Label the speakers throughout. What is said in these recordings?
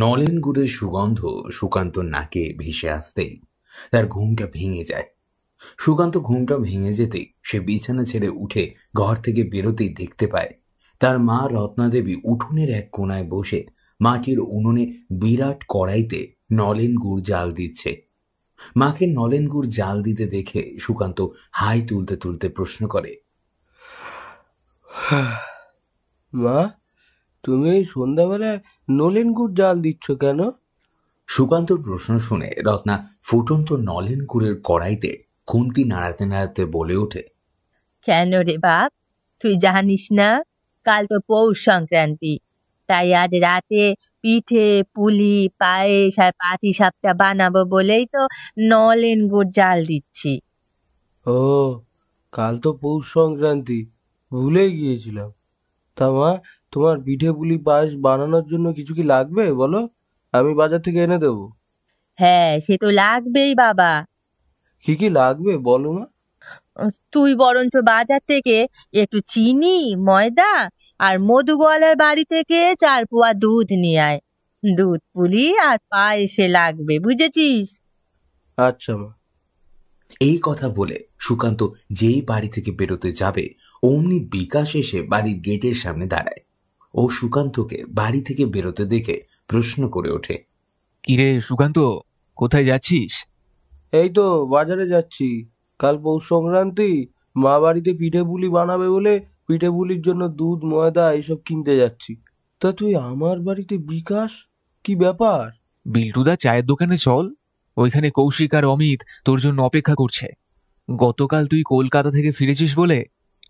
Speaker 1: নলেন গুড়ের সুগন্ধ সুকান্তর নাকে ভেসে আসতেই তার ঘুমটা ভেঙে যায়। সুকান্ত ঘুমটা ভেঙে যেতেই সে বিছানা ছেড়ে উঠে ঘর থেকে বেরোতেই দেখতে পায় তার মা রত্নাদেবী উঠোনের এক কোনায় বসে মাটির উনুনে বিরাট কড়াইতে নলেন গুড় জাল দিচ্ছে। মাকে নলেন গুড় জাল দিতে দেখে সুকান্ত হাই তুলতে তুলতে প্রশ্ন করে,
Speaker 2: মা, তুমি এই সন্ধ্যাবেলায় নলেন গুড় জাল দিচ্ছ কেন?
Speaker 1: সুকান্তর প্রশ্ন শুনে রত্না ফুটন্ত নলেন গুড়ের কড়াইতে খুন্তি নাড়াতে নাড়াতে বলে ওঠে,
Speaker 3: কেন রে বাপ, তুই জানিস না কাল তো পৌষ সংক্রান্তি, তাই আজ রাতে পিঠে পুলি পায়েস আর পাটি সাপটা বানাবো বলেই তো নলেন গুড় জাল দিচ্ছি।
Speaker 2: ও, কাল তো পৌষ সংক্রান্তি, ভুলে গিয়েছিলাম। তা মা, তোমার পিঠে পুলি পায়েস বানানোর জন্য কিছু কি লাগবে বলো, আমি বাজার থেকে এনে দেবো।
Speaker 3: হ্যাঁ, সে তো লাগবেই বাবা।
Speaker 2: কি কি লাগবে বলো মা?
Speaker 3: তুই বরঞ্চ বাজার থেকে একটু চিনি, ময়দা আর মধুগোয়ালের বাড়ি থেকে 4 পোয়া দুধ নিয়ে আয়। দুধ পুলি আর পায়েসে লাগবে, বুঝেছিস?
Speaker 2: আচ্ছা মা।
Speaker 1: এই কথা বলে সুকান্ত যেই বাড়ি থেকে বেরোতে যাবে অমনি বিকাশ এসে বাড়ির গেটের সামনে দাঁড়ায়। ও সুকান্তকে বাড়ি থেকে বেরোতে দেখে প্রশ্ন করে ওঠে,
Speaker 4: কিরে সুকান্ত, কোথায় যাচ্ছিস?
Speaker 2: এই তো বাজারে যাচ্ছি, কাল পৌষ সংক্রান্তি, মা বাড়িতে পিঠে পুলি বানাবে বলে পিঠে পুলির জন্য দুধ ময়দা এইসব কিনতে যাচ্ছি। তা তুই আমার বাড়িতে বিকাশ, কি ব্যাপার?
Speaker 4: বিল্টুদা চায়ের দোকানে চল, ওইখানে কৌশিক আর অমিত তোর জন্য অপেক্ষা করছে। গতকাল তুই কলকাতা থেকে ফিরেছিস বলে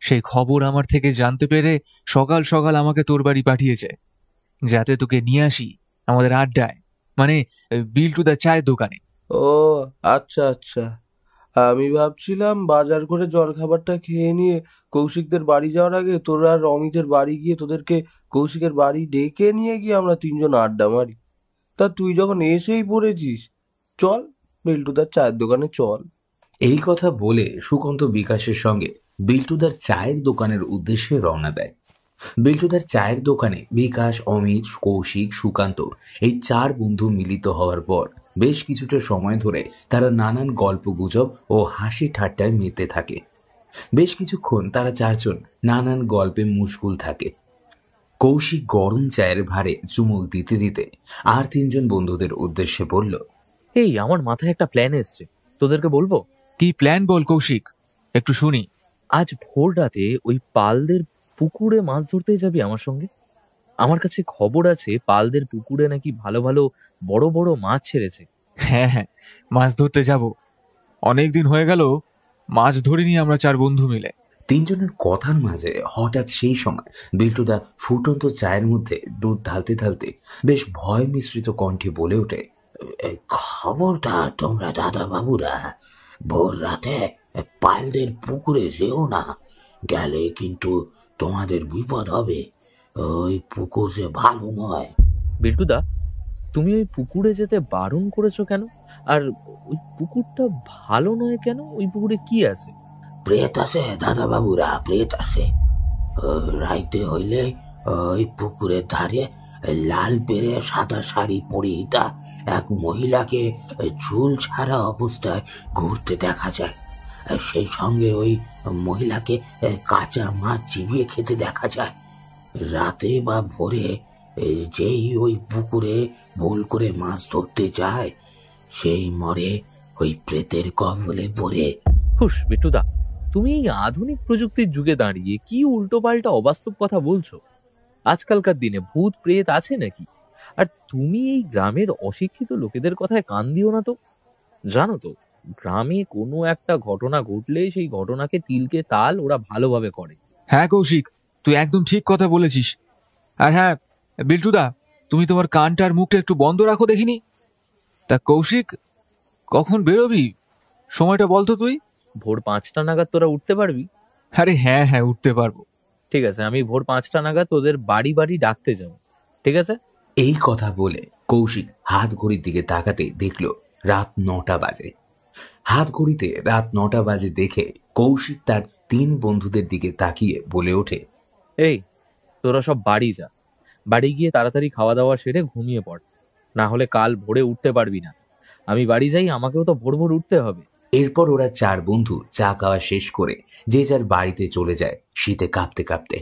Speaker 4: সেই খবর আমার থেকে জানতে পেরে সকাল সকাল আমাকে তোর বাড়ি পাঠিয়েছে, যাতে তোকে নিয়ে আসি আমাদের আড্ডায়, মানে বিল্টুদা চায়ের দোকানে।
Speaker 2: ও আচ্ছা আচ্ছা, আমি ভাবছিলাম বাজার করে জলখাবারটা খেয়ে নিয়ে কৌশিকদের বাড়ি যাওয়ার আগে তোরা আর অমিতের বাড়ি গিয়ে তোদেরকে কৌশিকের বাড়ি ডেকে নিয়ে গিয়ে আমরা তিনজন আড্ডা মারি। তা তুই যখন এসেই পড়েছিস, চল বেল্টুদার চায়ের দোকানে চল।
Speaker 1: এই কথা বলে সুকান্ত বিকাশের সঙ্গে বিল্টুদার চায়ের দোকানের উদ্দেশ্যে রওনা দেয়। বিল্টুদার চায়ের দোকানে বিকাশ, অমিত, কৌশিক, সুকান্ত এই 4 বন্ধু মিলিত হওয়ার পর বেশ কিছুটা সময় ধরে তারা নানান গল্প গুজব ও হাসি ঠাট্টায় মেতে থাকে। বেশ কিছুক্ষণ তারা 4 জন নানান গল্পে মুশগুল থাকে। কৌশিক গরম চায়ের ভারে চুমুক দিতে দিতে আর 3 জন বন্ধুদের উদ্দেশ্যে বলল,
Speaker 5: এই আমার মাথায় একটা প্ল্যান এসছে, তোদেরকে বলবো।
Speaker 4: কি প্ল্যান বল কৌশিক, একটু শুনি।
Speaker 5: আজ ভোর রাতে ওই পালদের পুকুরে মাছ ধরতে যাবি আমার সঙ্গে? আমার কাছে খবর আছে পালদের পুকুরে নাকি ভালো ভালো বড় বড় মাছ ছেড়েছে।
Speaker 4: হ্যাঁ হ্যাঁ, মাছ ধরতে যাব, অনেকদিন হয়ে গেল মাছ ধরিনি আমরা 4 বন্ধু মিলে।
Speaker 1: 3 জনের কথার মাঝে হঠাৎ সেই সময় বিল্টুদা ফুটন্ত চায়ের মধ্যে দুধ ঢালতে ঢালতে বেশ ভয় মিশ্রিত কণ্ঠে বলে ওঠে, খবরটা তোমরা দাদা বাবুরা ভোর রাতে পালদের পুকুরে যেও না, গেলে কিন্তু তোমাদের বিপদ হবে। ওই পুকুর যে ভালো নয়।
Speaker 5: বিল্টুদা, তুমি ওই পুকুরে যেতে বারণ করেছো কেন? আর ওই পুকুরটা ভালো নয় কেন? ওই পুকুরে কি আছে?
Speaker 1: প্রেত আছে দাদা বাবুরা, প্রেত আছে। রাইতে হইলে ওই পুকুরের ধারে লাল পেরে সাদা শাড়ি পরিহিতা এক মহিলাকে চুল ছাড়া অবস্থায় ঘুরতে দেখা যায়। সেই সঙ্গে ওই মহিলাকে কাঁচা মাছ চিবিয়ে খেতে দেখা যায়। রাতে বা ভোরে যেই ওই পুকুরে ভুল করে মাছ ধরতে যায়, সেই মরে ওই প্রেতের কবলে পড়ে।
Speaker 5: হুস বিট্টুদা, তুমি এই আধুনিক প্রযুক্তির যুগে দাঁড়িয়ে কি উল্টো পাল্টা অবাস্তব কথা বলছো? আজকালকার দিনে ভূত প্রেত আছে নাকি? আর তুমি এই গ্রামের অশিক্ষিত লোকেদের কথায় কান দিও না তো। জানো তো, গ্রামে কোনো একটা ঘটনা ঘটলে সেই ঘটনাকে তিলকে তাল ওরা ভালোভাবে করে।
Speaker 4: হ্যাঁ কৌশিক, তুই একদম ঠিক কথা বলেছিস। আর হ্যাঁ বিল্টুদা, তুমি তোমার কানটা আর মুখটা একটু বন্ধ রাখো দেখিনি। তা কৌশিক, কখন বেরোবি সময়টা বলতো তুই?
Speaker 5: ভোর 5টা নাগাদ তোরা উঠতে পারবি?
Speaker 4: আরে হ্যাঁ হ্যাঁ, উঠতে পারবো।
Speaker 5: ঠিক আছে, আমি ভোর 5টা নাগাদ তোদের বাড়ি বাড়ি ডাকতে যাবো, ঠিক আছে?
Speaker 1: এই কথা বলে কৌশিক হাত ঘড়ির দিকে তাকাতে দেখল রাত 9টা বাজে। হাত ঘড়িতে রাত 9টা বাজে দেখে কৌশিক তার 3 বন্ধুদের দিকে তাকিয়ে বলে ওঠে,
Speaker 5: এই তোরা সব বাড়ি যা, বাড়ি গিয়ে তাড়াতাড়ি খাওয়া দাওয়া সেরে ঘুমিয়ে পড়। না হলে কাল ভোরে উঠতে পারবি না। আমি বাড়ি যাই, আমাকেও তো ভোর ভোর উঠতে হবে।
Speaker 1: এরপর ওরা চার বন্ধু চা খাওয়া শেষ করে যে যার বাড়িতে চলে যায় শীতে কাঁপতে কাঁপতে।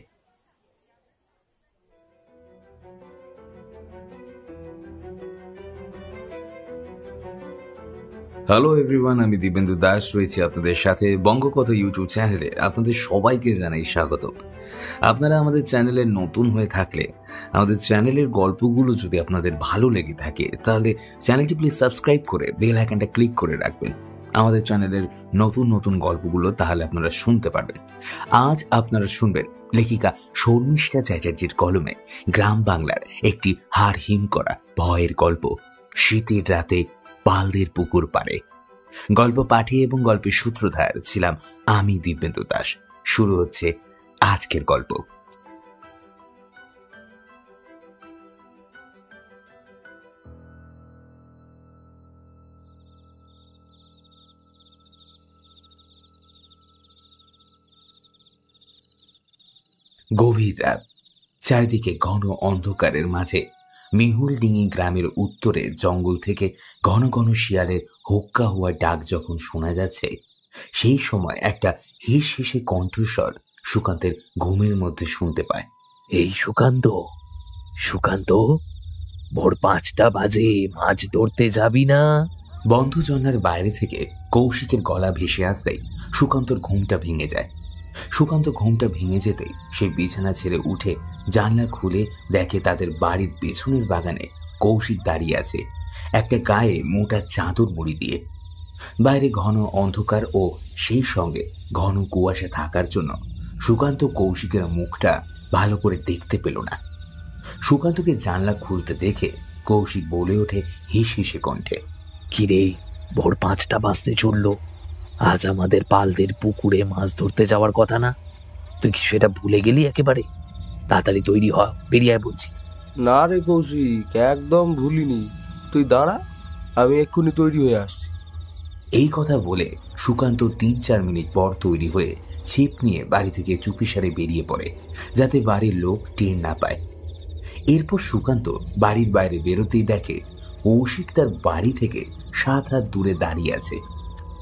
Speaker 1: হ্যালো এভরিওয়ান, আমি দিবেন্দু দাস রয়েছি আপনাদের সাথে বঙ্গকথা ইউটিউব চ্যানেলে। আপনাদের সবাইকে জানাই স্বাগত। আপনারা আমাদের চ্যানেলে নতুন হয়ে থাকলে, আমাদের চ্যানেলের গল্পগুলো যদি আপনাদের ভালো লেগে থাকে, তাহলে চ্যানেলটি প্লিজ সাবস্ক্রাইব করে বেল আইকনটা ক্লিক করে রাখবেন আমাদের চ্যানেলের নতুন নতুন গল্পগুলো, তাহলে আপনারা শুনতে পারবেন। আজ আপনারা শুনবেন লেখিকা শর্মিষ্ঠা চ্যাটার্জির কলমে গ্রাম বাংলার একটি হাড় হিম করা ভয়ের গল্প, শীতের রাতে পালদের পুকুর পাড়ে। গল্প পাঠে এবং গল্পের সূত্রধার ছিলাম আমি দিব্যেন্দু দাস। শুরু হচ্ছে আজকের গল্প। গভীর রাত, চারিদিকে ঘন অন্ধকারের মাঝে মেহুলডিঙি গ্রামের উত্তরে জঙ্গল থেকে ঘন ঘন শিয়ালের হোক্কা হওয়া ডাক যখন শোনা যাচ্ছে, সেই সময় একটা হিস হিসে কণ্ঠস্বর সুকান্তের ঘুমের মধ্যে শুনতে পায়।
Speaker 5: এই সুকান্ত, সুকান্ত, ভোর 5টা বাজে, মাছ ধরতে যাবি না?
Speaker 1: বন্ধ জন্নার বাইরে থেকে কৌশিকের গলা ভেসে আসতেই সুকান্তর ঘুমটা ভেঙে যায়। সুকান্ত ঘুমটা ভেঙে যেতেই সে বিছানা ছেড়ে উঠে জানলা খুলে দেখে তাদের বাড়ির পেছনের বাগানে কৌশিক দাঁড়িয়ে আছে, একটা গায়ে মোটা চাদর মুড়ি দিয়ে। বাইরে ঘন অন্ধকার ও সেই সঙ্গে ঘন কুয়াশা থাকার জন্য সুকান্ত কৌশিকের মুখটা ভালো করে দেখতে পেল না। সুকান্তকে জানলা খুলতে দেখে কৌশিক বলে ওঠে হিস হিসে কণ্ঠে,
Speaker 5: কিরে, ভোর 5টা বাজতে চললো, আজ আমাদের পালদের পুকুরে মাছ ধরতে যাওয়ার কথা না? তুই কি সেটা ভুলে গেলি একেবারে? তাড়াতাড়ি তৈরি হ, বেরিয়ে আয় বলছি।
Speaker 2: না রে কৌশিক, একদম ভুলিনি। তুই দাঁড়া, আমি এক্ষুনি তৈরি হয়ে আসছি।
Speaker 1: এই কথা বলে সুকান্ত 3-4 মিনিট পর তৈরি হয়ে ছিপ নিয়ে বাড়ি থেকে চুপিসারে বেরিয়ে পড়ে, যাতে বাড়ির লোক টের না পায়। এরপর সুকান্ত বাড়ির বাইরে বেরোতেই দেখে কৌশিক তার বাড়ি থেকে 7 হাত দূরে দাঁড়িয়ে আছে।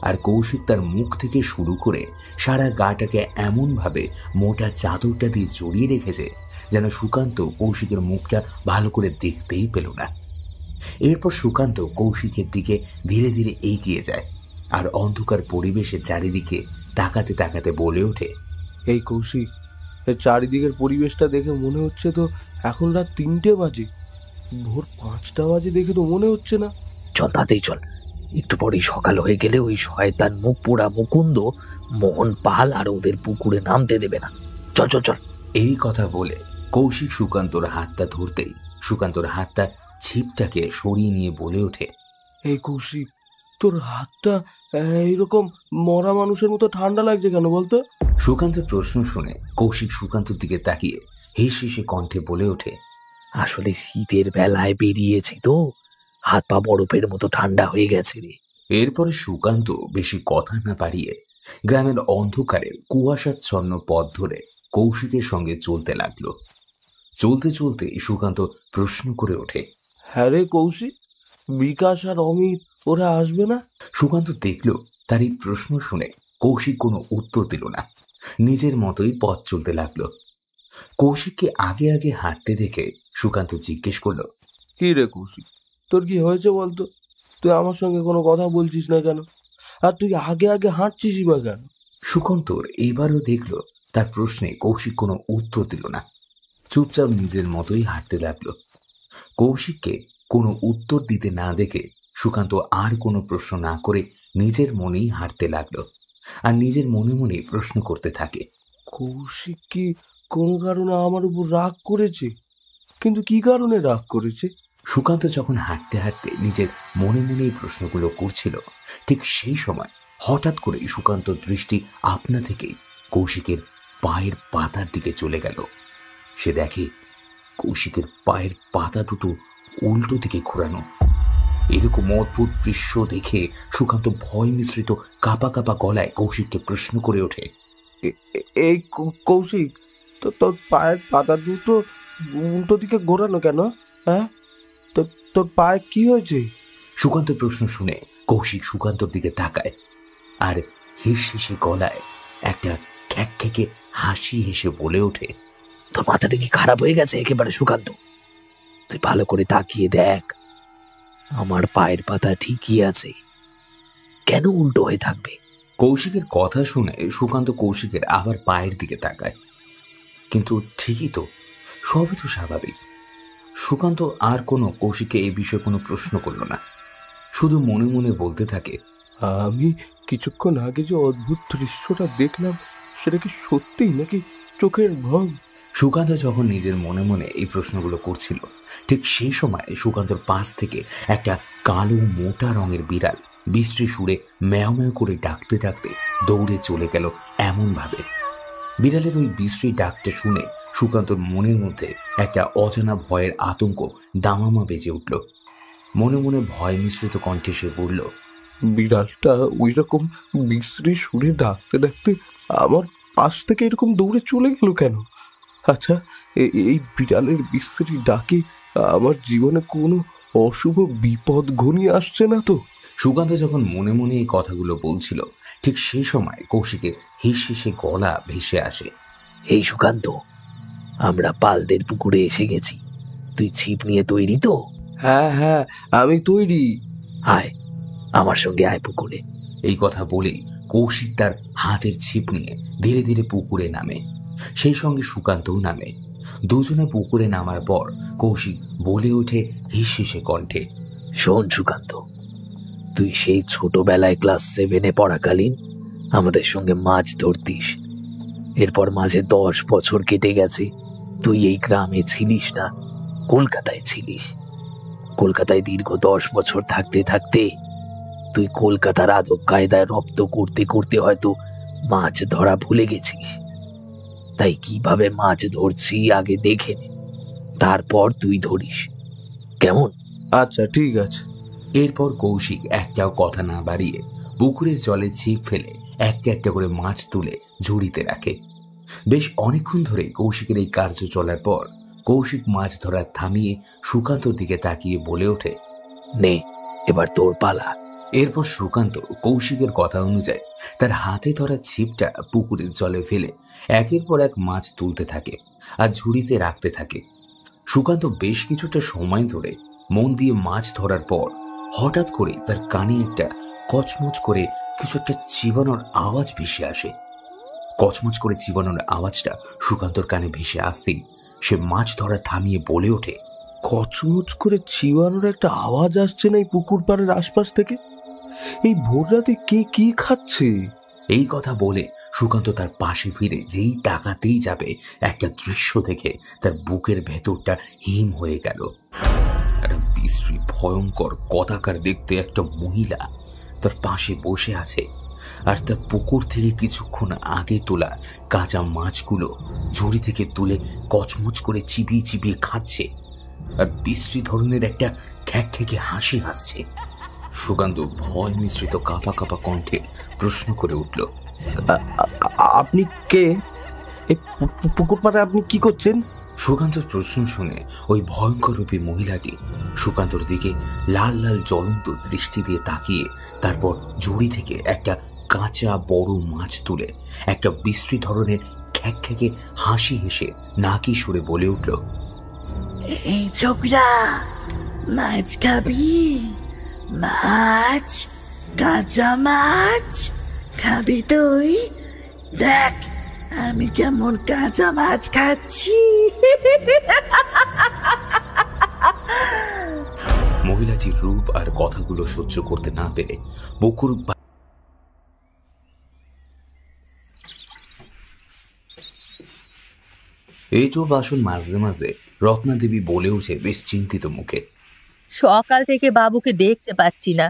Speaker 1: আর কৌশিক তার মুখ থেকে শুরু করে সারা গাটাকে এমনভাবে মোটা চাদরটা দিয়ে জড়িয়ে রেখেছে যেন সুকান্ত কৌশিকের মুখটা ভালো করে দেখতেই পেল না। এরপর সুকান্ত কৌশিকের দিকে ধীরে ধীরে এগিয়ে যায় আর অন্ধকার পরিবেশের চারিদিকে তাকাতে তাকাতে বলে ওঠে,
Speaker 2: এই কৌশিক, এর চারিদিকের পরিবেশটা দেখে মনে হচ্ছে তো এখন রাত 3টে বাজে। ভোর 5টা বাজে দেখে তো মনে হচ্ছে না।
Speaker 5: চল, তাতেই চল। একটু পরেই সকাল হয়ে গেলে ওই শয়তান মুখ পোড়া মুকুন্দ মোহন পাল আর ওদের পুকুরে নামতে দেবে না। চল চল চল।
Speaker 1: এই কথা বলে কৌশিক সুকান্তর হাতটা ধরতেই সুকান্তর হাতটা ছিপটাকে সরিয়ে নিয়ে বলে ওঠে,
Speaker 2: এই কৌশিক, তোর হাতটা এইরকম মরা মানুষের মতো ঠান্ডা লাগছে কেন বলতো?
Speaker 1: সুকান্তের প্রশ্ন শুনে কৌশিক সুকান্তর দিকে তাকিয়ে হেসে হেসে কণ্ঠে বলে ওঠে,
Speaker 5: আসলে শীতের বেলায় বেরিয়েছি তো, হাত পা বরফের মতো ঠান্ডা হয়ে গেছে রে।
Speaker 1: এরপরে সুকান্ত বেশি কথা না পারিয়ে গ্রামের অন্ধকারের কুয়াশাচ্ছন্ন পথ ধরে কৌশিকের সঙ্গে চলতে লাগলো। চলতে চলতে সুকান্ত প্রশ্ন করে ওঠে,
Speaker 2: হ্যাঁ রে কৌশিক, বিকাশ আর অমিত ওরা আসবে না?
Speaker 1: সুকান্ত দেখল তার এই প্রশ্ন শুনে কৌশিক কোনো উত্তর দিল না, নিজের মতোই পথ চলতে লাগলো। কৌশিককে আগে আগে হাঁটতে দেখে সুকান্ত জিজ্ঞেস করলো,
Speaker 2: কি রে কৌশিক, তোর কি হয়েছে বলতো? তুই আমার সঙ্গে কোনো কথা বলছিস না কেন? আর তুই আগে আগে হাঁটছিসই বা কেন?
Speaker 1: সুকান্তর এবারও দেখল তার প্রশ্নে কৌশিক কোনো উত্তর দিল না, চুপচাপ নিজের মতোই হাঁটতে লাগলো। কৌশিককে কোনো উত্তর দিতে না দেখে সুকান্ত আর কোনো প্রশ্ন না করে নিজের মনেই হাঁটতে লাগলো আর নিজের মনে মনে প্রশ্ন করতে থাকে,
Speaker 2: কৌশিক কি কোনো কারণে আমার উপর রাগ করেছে? কিন্তু কি কারণে রাগ করেছে?
Speaker 1: সুকান্ত যখন হাঁটতে হাঁটতে নিজের মনে মনেই প্রশ্নগুলো করছিল, ঠিক সেই সময় হঠাৎ করে সুকান্তর দৃষ্টি আপনা থেকেই কৌশিকের পায়ের পাতার দিকে চলে গেল। সে দেখে কৌশিকের পায়ের পাতা দুটো উল্টো দিকে ঘোরানো। এরকম অদ্ভুত দৃশ্য দেখে সুকান্ত ভয় মিশ্রিত কাঁপা কাঁপা গলায় কৌশিককে প্রশ্ন করে ওঠে,
Speaker 2: এই কৌশিক, তোর পায়ের পাতা দুটো উল্টো দিকে ঘোরানো কেন? হ্যাঁ, তোর পায়ে কি হয়েছে?
Speaker 1: সুকান্তের প্রশ্ন শুনে কৌশিক সুকান্তর দিকে তাকায় আর হিস হিসে গলায় একটা খ্যাকখ্যাকে হাসি হেসে বলে ওঠে,
Speaker 5: তোর মাথাটা কি খারাপ হয়ে গেছে একেবারে সুকান্ত? তুই ভালো করে তাকিয়ে দেখ, আমার পায়ের পাতা ঠিকই আছে, কেন উল্টো হয়ে থাকবে?
Speaker 1: কৌশিকের কথা শুনে সুকান্ত কৌশিকের আবার পায়ের দিকে তাকায়, কিন্তু ঠিকই তো, সবই তো স্বাভাবিক। সুকান্ত আর কোনো কৌশিককে এই বিষয়ে কোনো প্রশ্ন করল না, শুধু মনে মনে বলতে থাকে,
Speaker 2: আমি কিছুক্ষণ আগে যে অদ্ভুত দৃশ্যটা দেখলাম সেটা কি সত্যিই নাকি চোখের ভ্রম?
Speaker 1: সুকান্ত যখন নিজের মনে মনে এই প্রশ্নগুলো করছিল, ঠিক সেই সময় সুকান্তর পাশ থেকে একটা কালো মোটা রঙের বিড়াল বিশ্রী সুরে ম্যাও ম্যাও করে ডাকতে ডাকতে দৌড়ে চলে গেল। এমনভাবে বিড়ালের ওই বিশ্রী ডাকটা শুনে সুকান্তর মনের মধ্যে একটা অজানা ভয়ের আতঙ্ক দামামা বেজে উঠল। মনে মনে ভয় মিশ্রিত কণ্ঠে সে বলল,
Speaker 2: বিড়ালটা ওই রকম বিশ্রী সুরে ডাকতে ডাকতে আমার পাশ থেকে এরকম দৌড়ে চলে গেল কেন? আচ্ছা, এই বিড়ালের বিশ্রী ডাকে আমার জীবনে কোনো অশুভ বিপদ ঘনিয়ে আসছে না তো?
Speaker 1: সুকান্ত যখন মনে মনে এই কথাগুলো বলছিল, ঠিক সেই সময় কৌশিকের হিস হিসে গলা ভেসে আসে,
Speaker 5: এই সুকান্ত, আমরা পালদের পুকুরে এসে গেছি, তুই ছিপ নিয়ে তৈরি তো?
Speaker 2: হ্যাঁ হ্যাঁ, আমি তৈরি।
Speaker 5: আয়, আমার সঙ্গে আয় পুকুরে।
Speaker 1: এই কথা বলেই কৌশিক তার হাতের ছিপ নিয়ে ধীরে ধীরে পুকুরে নামে, সেই সঙ্গে সুকান্তও নামে। দুজনে পুকুরে নামার পর কৌশিক বলে ওঠে হিস হিসে কণ্ঠে,
Speaker 5: শোন সুকান্ত, তুই সেই ছোটবেলায় ক্লাস 7-এ পড়াকালীন আমাদের সঙ্গে মাছ ধরতিস। এরপর মাঝে 10 বছর কেটে গেছে, তুই এই গ্রামে ছিলিস না, কলকাতায় ছিলিস। কলকাতায় দীর্ঘ 10 বছর থাকতে থাকতে তুই কলকাতার আদব কায়দায় রপ্ত করতে করতে হয়তো মাছ ধরা ভুলে গেছিস। তাই কিভাবে মাছ ধরছি আগে দেখে নে, তারপর তুই ধরিস, কেমন?
Speaker 2: আচ্ছা ঠিক আছে।
Speaker 1: এরপর কৌশিক একটাও কথা না বাড়িয়ে পুকুরের জলে ছিপ ফেলে একটা একটা করে মাছ তুলে ঝুড়িতে রাখে। বেশ অনেকক্ষণ ধরে কৌশিকের এই কার্য চলার পর কৌশিক মাছ ধরা থামিয়ে সুকান্তর দিকে তাকিয়ে বলে ওঠে,
Speaker 5: নে, এবার তোর পালা।
Speaker 1: এরপর সুকান্ত কৌশিকের কথা অনুযায়ী তার হাতে ধরা ছিপটা পুকুরের জলে ফেলে একের পর এক মাছ তুলতে থাকে আর ঝুড়িতে রাখতে থাকে। সুকান্ত বেশ কিছুটা সময় ধরে মন দিয়ে মাছ ধরার পর হঠাৎ করে তার কানে একটা কচমচ করে কিছু একটা চিবানোর আওয়াজ ভেসে আসে। কচমচ করে চিবানোর আওয়াজটা সুকান্তর কানে ভেসে আসতেই সে মাছ ধরা থামিয়ে বলে ওঠে,
Speaker 2: কচমচ করে চিবানোর একটা আওয়াজ আসছে না এই পুকুর পাড়ের আশপাশ থেকে? এই ভোর রাতে কে কি খাচ্ছে?
Speaker 1: এই কথা বলে সুকান্ত তার পাশে ফিরে যেই তাকাতেই যাবে, একটা দৃশ্য দেখে তার বুকের ভেতরটা হিম হয়ে গেল। একটা বিশ্রী ভয়ঙ্কর কদাকার দেখতে একটা মহিলা তার পাশে বসে আছে আর তার পুকুর থেকে কিছুক্ষণ আগে তোলা কাঁচা মাছগুলো ঝুড়ি থেকে তুলে কচমচ করে চিবিয়ে চিবিয়ে খাচ্ছে আর বিশ্রী ধরনের একটা খ্যাকখ্যাকে হাসি হাসছে। সুকান্ত ভয় মিশ্রিত কাঁপা কাঁপা কণ্ঠে প্রশ্ন করে উঠল,
Speaker 2: আপনি কে? এই পুকুর পাড়ে আপনি কি করছেন?
Speaker 1: সুকান্তর প্রশ্ন শুনে ওই ভয়ঙ্কর রূপী মহিলাটি সুকান্তর দিকে লাল লাল জ্বলন্ত দৃষ্টি দিয়ে তাকিয়ে তারপর ঝুড়ি থেকে একটা কাঁচা বড় মাছ তুলে একটা বিশ্রী ধরনের খ্যাকখ্যাকে হাসি হেসে নাকি সুরে বলে উঠল,
Speaker 6: এই ছোকরা, মাছ খাবি? মাছ, কাঁচা মাছ খাবি তুই? দেখ আমি কেমন কাঁচা মাছ খাচ্ছি।
Speaker 1: মহিলাটির রূপ আর কথাগুলো সহ্য করতে না পেরে বকুর এঁটো বাসন মাঝে মাঝে রত্নাদেবী বলে ওঠে বেশ চিন্তিত মুখে,
Speaker 3: সকাল থেকে বাবুকে দেখতে পাচ্ছি না,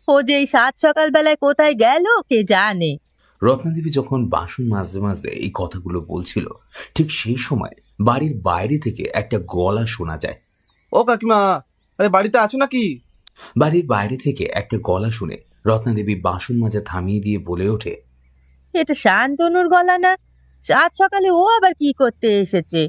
Speaker 3: ও যে এই 7 সকালবেলায় কোথায় গেল কে জানে।
Speaker 1: রত্নাদেবী যখন বাসন মাঝে মাঝে এই কথাগুলো বলছিল, ঠিক সেই সময় বাড়ির বাইরে থেকে একটা গলা শোনা যায়।
Speaker 2: ও কাকিমা, আরে বাড়িতে আছো নাকি?
Speaker 1: বাড়ির বাইরে থেকে একটা গলা শুনে রত্নাদেবী বাসন মাজা থামিয়ে দিয়ে বলে ওঠে,
Speaker 3: এটা শান্তনুর গলা না? 7 সকালে ও আবার কি করতে এসেছে?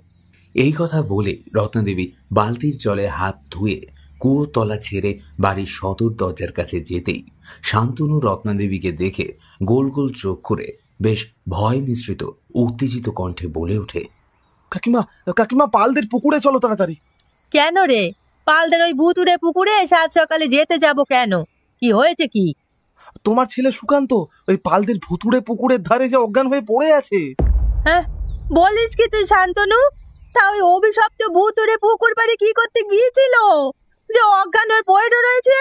Speaker 1: এই কথা বলে রত্নাদেবী বালতির জলে হাত ধুয়ে কুয়োর তলা ছেড়ে বাড়ির সদর দরজার কাছে যেতেই শান্তনু রত্নাদেবীকে দেখে গোল গোল চোখ করে বেশ ভয় মিশ্রিত উত্তেজিত কণ্ঠে বলে ওঠে,
Speaker 2: কাকিমা, কাকিমা, পালদের পুকুরে চলো তাড়াতাড়ি।
Speaker 3: কেন রে? পালদের ওই ভুতুড়ে পুকুরে সাত সকালে যেতে যাব কেন? কি হয়েছে কি?
Speaker 2: তোমার ছেলে সুকান্ত ওই পালদের ভুতুড়ে পুকুরের ধারে যে অজ্ঞান হয়ে পড়ে আছে।
Speaker 3: হ্যাঁ, বলিস কি তুই শান্তনু? তা ওই অভিশপ্ত ভুতুড়ে পুকুর পাড়ে কি করতে গিয়েছিল যে অজ্ঞান হয়ে পড়ে রয়েছে?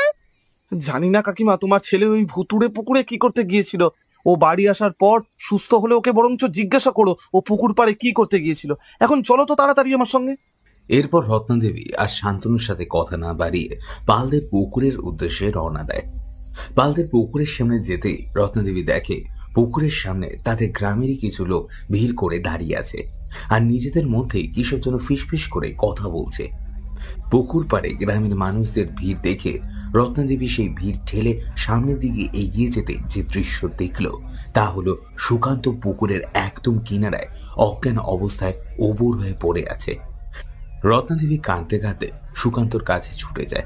Speaker 2: জানি না কাকিমা, তোমার ছেলে ওই ভুতুড়ে পুকুরে কি করতে গিয়েছিল। ও বাড়ি আসার পর সুস্থ হলে ওকে বরঞ্চ জিজ্ঞাসা করো ও পুকুর পাড়ে কি করতে গিয়েছিল। এখন চলো তো তাড়াতাড়ি আমার সঙ্গে।
Speaker 1: এরপর রত্নাদেবী আর শান্তনুর সাথে কথা না বাড়িয়ে পালদের পুকুরের উদ্দেশ্যে রওনা দেয়। পালদের পুকুরের সামনে যেতেই রত্নাদেবী দেখে পুকুরের সামনে তাদের গ্রামেরই কিছু লোক ভিড় করে দাঁড়িয়ে আছে আর নিজেদের মধ্যেই কিসব যেন ফিসফিস করে কথা বলছে। পুকুর পাড়ে গ্রামের মানুষদের ভিড় দেখে রত্নাদেবী সেই ভিড় ঠেলে সামনের দিকে এগিয়ে যেতে যে দৃশ্য দেখল তা হলো সুকান্ত পুকুরের একদম কিনারায় অজ্ঞান অবস্থায় ওবর হয়ে পড়ে আছে। রত্নাদেবী কাঁদতে কাঁদতে সুকান্তর কাছে ছুটে যায়।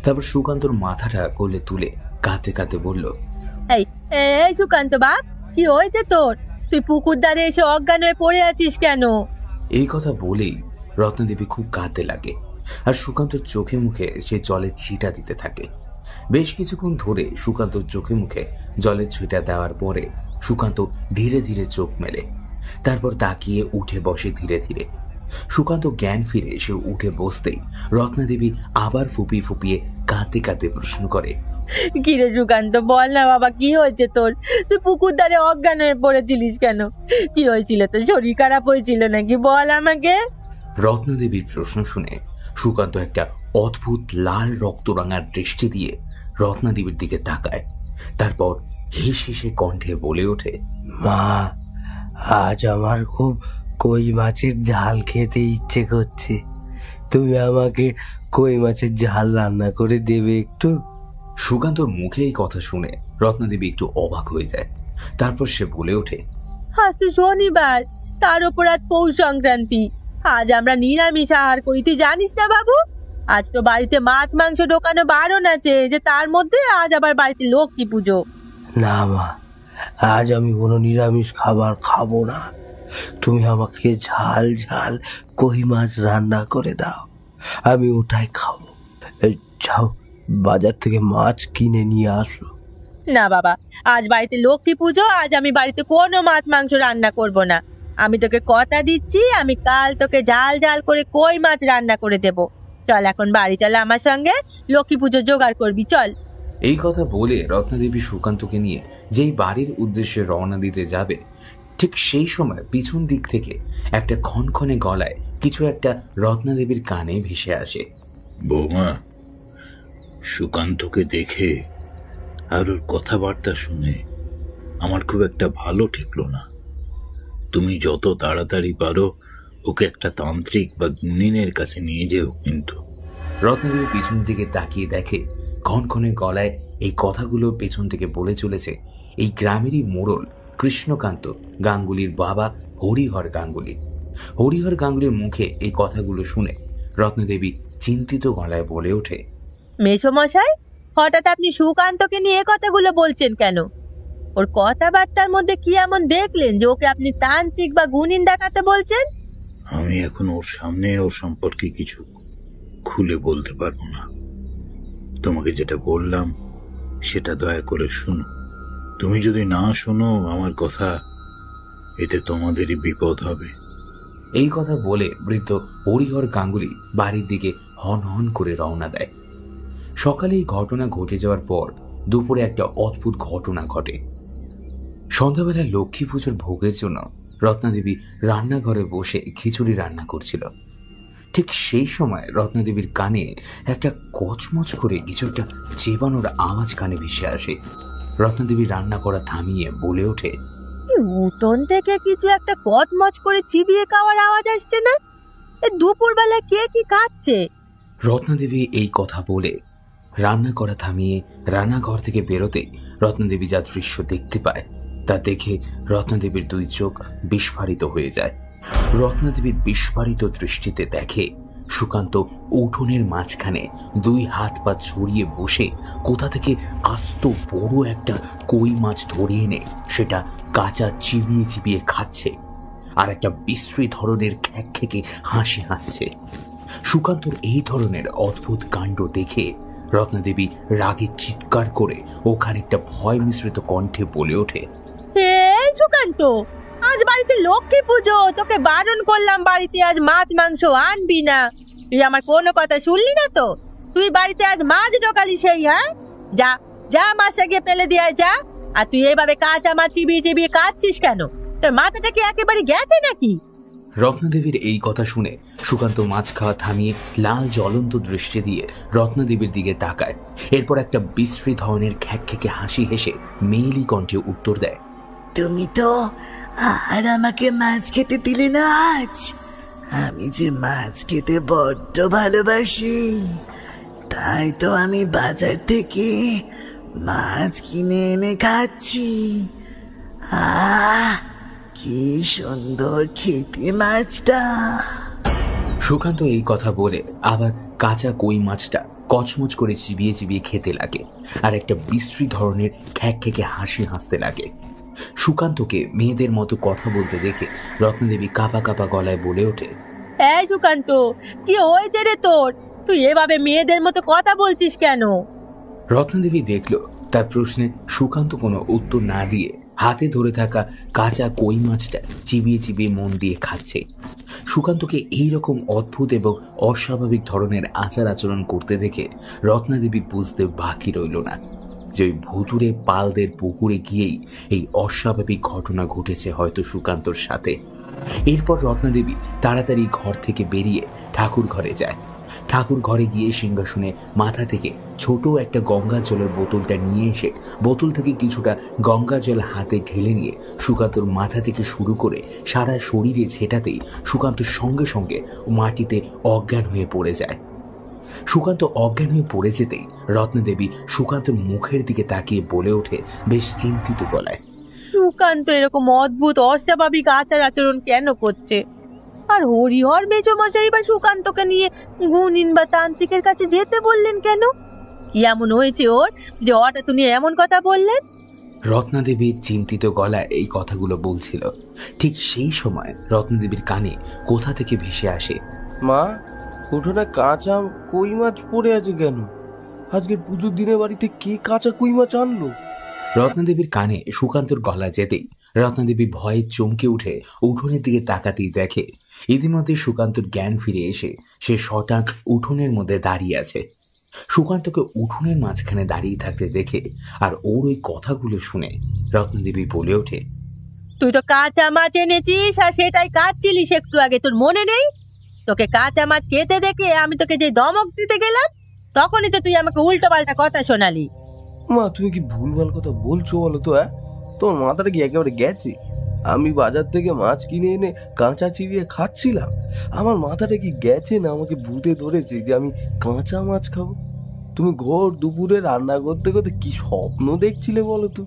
Speaker 1: তারপর সুকান্তর মাথাটা কোলে তুলে কাঁদতে কাঁদতে বলল,
Speaker 3: এই এই সুকান্ত বাপ, কি হয়েছে তোর? তুই পুকুর ধারে এসে অজ্ঞান হয়ে পড়ে আছিস কেন?
Speaker 1: এই কথা বলেই রত্নাদেবী খুব কাঁদতে লাগে আর সুকান্তর চোখে মুখে সে জলের ছিটা দিতে থাকে। বেশ কিছুক্ষণ ধরে সুকান্তর চোখে মুখে জলের ছিটা দেওয়ার পরে সুকান্ত ধীরে ধীরে চোখ মেলে, তারপর তাকিয়ে উঠে বসে ধীরে ধীরে। সুকান্ত জ্ঞান ফিরে সে উঠে বসতেই রত্নাদেবী আবার ফুপিয়ে ফুপিয়ে কাঁদতে কাঁদতে প্রশ্ন করে,
Speaker 3: কি রে সুকান্ত, বল না বাবা, কি হয়েছে তোর? তুই পুকুর ধারে অজ্ঞান হয়ে পড়েছিলিস কেন? কি হয়েছিল তোর? শরীর খারাপ হয়েছিল নাকি? বল আমাকে।
Speaker 1: রত্নাদেবীর প্রশ্ন শুনে সুকান্ত একটা অদ্ভুত লাল রক্তরাঙার দৃষ্টি দিয়ে রত্নাদেবীর দিকে তাকায়। তারপর হিস হিসে কণ্ঠে বলে ওঠে,
Speaker 7: মা, আজ আমার খুব কই মাছের ঝাল খেতে ইচ্ছে করছে। তুমি আমাকে কই মাছের ঝাল রান্না করে দেবে একটু?
Speaker 1: সুকান্তর মুখে এই কথা শুনে রত্নাদেবী একটু অবাক হয়ে যায়। তারপর সে বলে ওঠে,
Speaker 3: আজ তো শনিবার, তার উপর আজ পৌষ সংক্রান্তি। আজ আমরা নিরামিষ আহার করি, তুই জানিস না বাবু? আজ তো বাড়িতে মাছ মাংস ঢোকানো বারণ আছে, যে তার মধ্যে আজ আবার বাড়িতে লক্ষ্মী পুজো।
Speaker 7: না মা, আজ আমি কোনো নিরামিষ খাবার খাবো না। তুমি আমাকে ঝাল ঝাল কই মাছ রান্না করে দাও, আমি ওটাই খাবো। যাও, বাজার থেকে মাছ কিনে নিয়ে আসো।
Speaker 3: না বাবা, আজ বাড়িতে লক্ষ্মী পুজো, আজ আমি বাড়িতে কোনো মাছ মাংস রান্না করব না। আমি তোকে কথা দিচ্ছি, আমি কাল তোকে ঝাল ঝাল করে কই মাছ রান্না করে দেব। চল এখন বাড়ি চল আমার সঙ্গে, লক্ষ্মী পুজো জোগাড় করবি, চল।
Speaker 1: এই কথা বলে রত্নাদেবী সুকান্তকে নিয়ে যেই বাড়ির উদ্দেশ্যে রওনা দিতে যাবে ঠিক সেই সময় পিছন দিক থেকে একটা ক্ষণক্ষণে গলায় কিছু একটা রত্নাদেবীর কানে ভেসে আসে।
Speaker 8: বৌমা, সুকান্তকে দেখে আর ওর কথাবার্তা শুনে আমার খুব একটা ভালো ঠেকলো না। তুমি যত তাড়াতাড়ি পারো ওকে একটা তান্ত্রিক বা গুণিনের কাছে নিয়ে যেও কিন্তু।
Speaker 1: রত্নাদেবী পিছন দিকে তাকিয়ে দেখে ক্ষণক্ষণে গলায় এই কথাগুলো পেছন থেকে বলে চলেছে এই গ্রামেরই মোড়ল কৃষ্ণকান্ত গাঙ্গুলির বাবা হরিহর গাঙ্গুলি। হরিহর গাঙ্গুলির মুখে এই কথাগুলো শুনে রত্নাদেবী চিন্তিত গলায় বলে ওঠে,
Speaker 3: মেসোমশাই, হঠাৎ আপনি সুকান্তকে নিয়ে এ কথাগুলো বলছেন কেন? ওর কথাবার্তার মধ্যে কি এমন দেখলেন যে ওকে আপনি তান্ত্রিক বা গুণিন দেখাতে বলছেন?
Speaker 8: আমি এখন ওর সামনে ওর সম্পর্কে কিছু খুলে বলতে পারবো না। তোমাকে যেটা বললাম সেটা দয়া করে শোনো। তুমি যদি না শোনো আমার কথা, এতে তোমাদেরই বিপদ হবে।
Speaker 1: এই কথা বলে বৃদ্ধ হরিহর গাঙ্গুলি বাড়ির দিকে হন হন করে রওনা দেয়। সকালে এই ঘটনা ঘটে যাওয়ার পর দুপুরে একটা অদ্ভুত ঘটনা ঘটে। সন্ধ্যাবেলা লক্ষ্মী পুজোর ভোগের জন্য রত্নাদেবী রান্নাঘরে বসে খিচুড়ি রান্না করছিল। ঠিক সেই সময় রত্নাদেবীর কানে একটা কচমচ করে কিছু একটা চেবানোর আওয়াজ কানে ভেসে আসে। রত্নাদেবী রান্না করা থামিয়ে বলে ওঠে,
Speaker 3: উঠোন থেকে কিছু একটা কচমচ করে চিবিয়ে খাওয়ার আওয়াজ আসছে না? এ দুপুরবেলা কে কি খাচ্ছে?
Speaker 1: রত্নাদেবী এই কথা বলে রান্না করা থামিয়ে রান্নাঘর থেকে বেরোতে রত্নাদেবী যা দৃশ্য দেখতে পায় তা দেখে রত্নাদেবীর দুই চোখ বিস্ফারিত হয়ে যায়। রত্নাদেবী বিস্ফারিত দৃষ্টিতে দেখে
Speaker 9: সুকান্ত উঠোনের মাঝখানে দুই হাত পা ছড়িয়ে বসে কোথা থেকে আস্ত বড় একটা কই মাছ ধরে এনে সেটা কাঁচা চিবিয়ে চিবিয়ে খাচ্ছে, আর একটা বিশ্রী ধরনের খ্যাঁকে হাসি হাসছে। সুকান্তর এই ধরনের অদ্ভুত কাণ্ড দেখে রত্নাদেবী রাগে চিৎকার করে ও খানিকটা ভয় মিশ্রিত কণ্ঠে বলে ওঠে,
Speaker 3: এই সুকান্ত, আজ বাড়িতে লক্ষ্মী পুজো, তোকে বারণ করলাম বাড়িতে আজ মাছ মাংস আনবি না। তুই আমার কোনো কথা শুনলি না তো? তুই বাড়িতে আজ মাছ ঢোকালি সেই? হ্যাঁ, যা যা মাছটা গিয়ে ফেলে দিয়ে যা। আর তুই এইভাবে কাঁচা মাছ চিবিয়ে চিবিয়ে কাটছিস কেন? তোর মাথাটা কি একেবারে গেছে নাকি?
Speaker 9: রত্নাদেবীর এই কথা শুনে সুকান্ত মাছ খাওয়া থামিয়ে লাল জ্বলন্ত দৃষ্টি দিয়ে রত্নাদেবীর দিকে তাকায়। এরপর একটা বিশ্রী ধরনের খ্যাঁকে হাসি হেসে মেয়েলি কণ্ঠে উত্তর দেয়,
Speaker 6: তুমি তো আর আমাকে মাছ খেতে দিলে না আজ। আমি যে মাছ খেতে বড্ড ভালোবাসি, তাই তো আমি বাজার থেকে মাছ কিনে এনে খাচ্ছি। কি সুন্দর খেতে মাছটা।
Speaker 9: সুকান্ত এই কথা বলে আবার কাঁচা কই মাছটা কচমচ করে চিবিয়ে চিবিয়ে খেতে লাগে, আর একটা বিশ্রী ধরনের খ্যাঁকে হাসি হাসতে লাগে। সুকান্তকে মেয়েদের মতো কথা বলতে দেখে রত্নাদেবী কাঁপা কাঁপা গলায় বলে ওঠে,
Speaker 3: এই সুকান্ত, কি হয়েছে রে তোর? তুই এভাবে মেয়েদের মতো কথা বলছিস কেন?
Speaker 9: রত্নাদেবী দেখল তার প্রশ্নে সুকান্ত কোনো উত্তর না দিয়ে হাতে ধরে থাকা কাঁচা কই মাছটা চিবিয়ে চিবিয়ে মন দিয়ে খাচ্ছে। সুকান্তকে এইরকম অদ্ভুত এবং অস্বাভাবিক ধরনের আচার আচরণ করতে দেখে রত্নাদেবী বুঝতে বাকি রইল না যে ওই ভুতুরে পালদের পুকুরে গিয়েই এই অস্বাভাবিক ঘটনা ঘটেছে হয়তো সুকান্তর সাথে। এরপর রত্নাদেবী তাড়াতাড়ি ঘর থেকে বেরিয়ে ঠাকুর ঘরে যায়। ঠাকুর ঘরে গিয়ে সিংহাসনে মাথা থেকে ছোট একটা গঙ্গা জলের বোতলটা নিয়ে এসে বোতল থেকে কিছুটা গঙ্গা জল হাতে ঢেলে নিয়ে সুকান্তর মাথা থেকে শুরু করে সারা শরীরে ছেটাতেই সুকান্ত সঙ্গে সঙ্গে মাটিতে অজ্ঞান হয়ে পড়ে যায়। সুকান্ত অজ্ঞান হয়ে পড়ে যেতেই রত্নাদেবী সুকান্তর মুখের দিকে তাকিয়ে বলে ওঠে বেশ চিন্তিত গলায়,
Speaker 3: সুকান্ত এরকম অদ্ভুত অস্বাভাবিক আচার আচরণ কেন করছে? আর হরিহর মেজমশাই বা সুকান্তকে নিয়ে গুণিন বা তান্ত্রিকের কাছে যেতে বললেন কেন? কি এমন হয়েছে ওর যে হঠাৎ উনি এমন কথা বললেন?
Speaker 9: রত্নাদেবীর চিন্তিত গলায় এই কথাগুলো বলছিল। ঠিক সেই সময় রত্নাদেবীর কানে কোথা থেকে ভেসে আসে,
Speaker 2: মা, উঠোনে কাঁচা কই মাছ পড়ে আছে কেন? আজকের পুজোর দিনে বাড়িতে কে কাঁচা কই মাছ আনলো?
Speaker 9: রত্নাদেবীর কানে সুকান্তর গলা যেতেই রত্নাদেবী ভয়ে চমকে উঠে উঠোনের দিকে তাকাতেই দেখে ইতিমধ্যে সুকান্তর জ্ঞান ফিরে এসে সে শটান উঠোনের মধ্যে দাঁড়িয়ে আছে। সুকান্তকে উঠোনের মাঝখানে দাঁড়িয়ে থাকতে দেখে আর ওর ওই কথাগুলো শুনে রত্নাদেবী বলে ওঠে,
Speaker 3: তুই তো কাঁচা মাছ এনেছিস আর সেটাই কাটছিলিস একটু আগে, তোর মনে নেই? তোকে কাঁচা মাছ খেতে দেখে আমি তোকে যে ধমক দিতে গেলাম, তখনই তো তুই আমাকে উল্টো পাল্টা কথা শোনালি।
Speaker 2: মা, তুমি কি ভুলভাল কথা বলছো বলো তো? তোমার মাথাটা কি একেবারে গেছে? আমি বাজার থেকে মাছ কিনে এনে কাঁচা চিবিয়ে খাচ্ছিলাম। আমার মাথাটা কি গেছে না আমাকে ভূতে ধরেছে যে আমি কাঁচা মাছ খাবো? তুমি ঘর দুপুরে রান্না করতে করতে কি স্বপ্ন দেখছিলে বলো তো?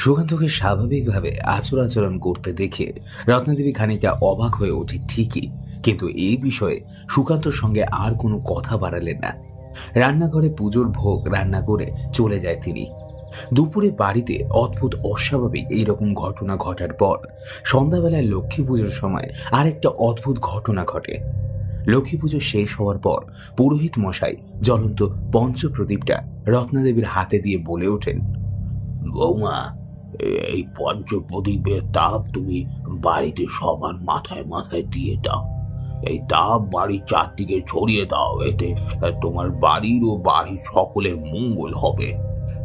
Speaker 9: সুকান্তকে স্বাভাবিকভাবে আচরণ করতে দেখে রত্নাদেবী খানিকটা অবাক হয়ে ওঠে ঠিকই, কিন্তু এই বিষয়ে সুকান্তর সঙ্গে আর কোনো কথা বাড়ালেন না। রান্নাঘরে পুজোর ভোগ রান্না করে চলে যায় তিনি। দুপুরে বাড়িতে অদ্ভুত অস্বাভাবিক এইরকম ঘটনা ঘটার পর সন্ধ্যাবেলায় লক্ষ্মী পুজোর সময় আরেকটা অদ্ভুত ঘটনা ঘটে। লক্ষ্মী পুজো শেষ হওয়ার পর পুরোহিত মশাই জ্বলন্ত পঞ্চপ্রদীপটা রত্নাদেবীর হাতে দিয়ে বলে ওঠেন,
Speaker 1: বৌমা, এই পঞ্চপ্রদীপের তাপ তুমি বাড়িতে সবার মাথায় মাথায় দিয়ে দাও। এই তাপ বাড়ির চারদিকে ছড়িয়ে দাও, এতে তোমার বাড়ির ও বাড়ির সকলের মঙ্গল হবে।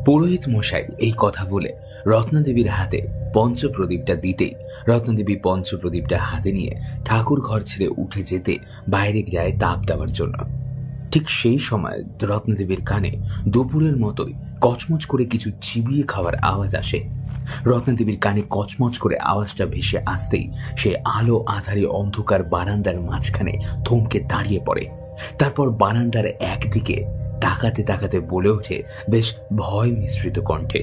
Speaker 9: পুরোহিত মশাই এই কথা বলে রত্নাদেবীর হাতে পঞ্চপ্রদীপটা দিতেই রত্নাদেবী পঞ্চপ্রদীপটা হাতে নিয়ে ঠাকুর ঘর ছেড়ে উঠে যেতে বাইরে যায় তাপ দেওয়ার জন্য। ঠিক সেই সময় রত্নাদেবীর কানে দুপুরের মতোই কচমচ করে কিছু চিবিয়ে খাওয়ার আওয়াজ আসে। রত্নাদেবীর কানে কচমচ করে আওয়াজটা ভেসে আসতেই সে আলো আধারে অন্ধকার বারান্দার মাঝখানে থমকে দাঁড়িয়ে পড়ে। তারপর বারান্দার একদিকে তাকাতে তাকাতে বলে ওঠে বেশ ভয় মিশ্রিত কণ্ঠে,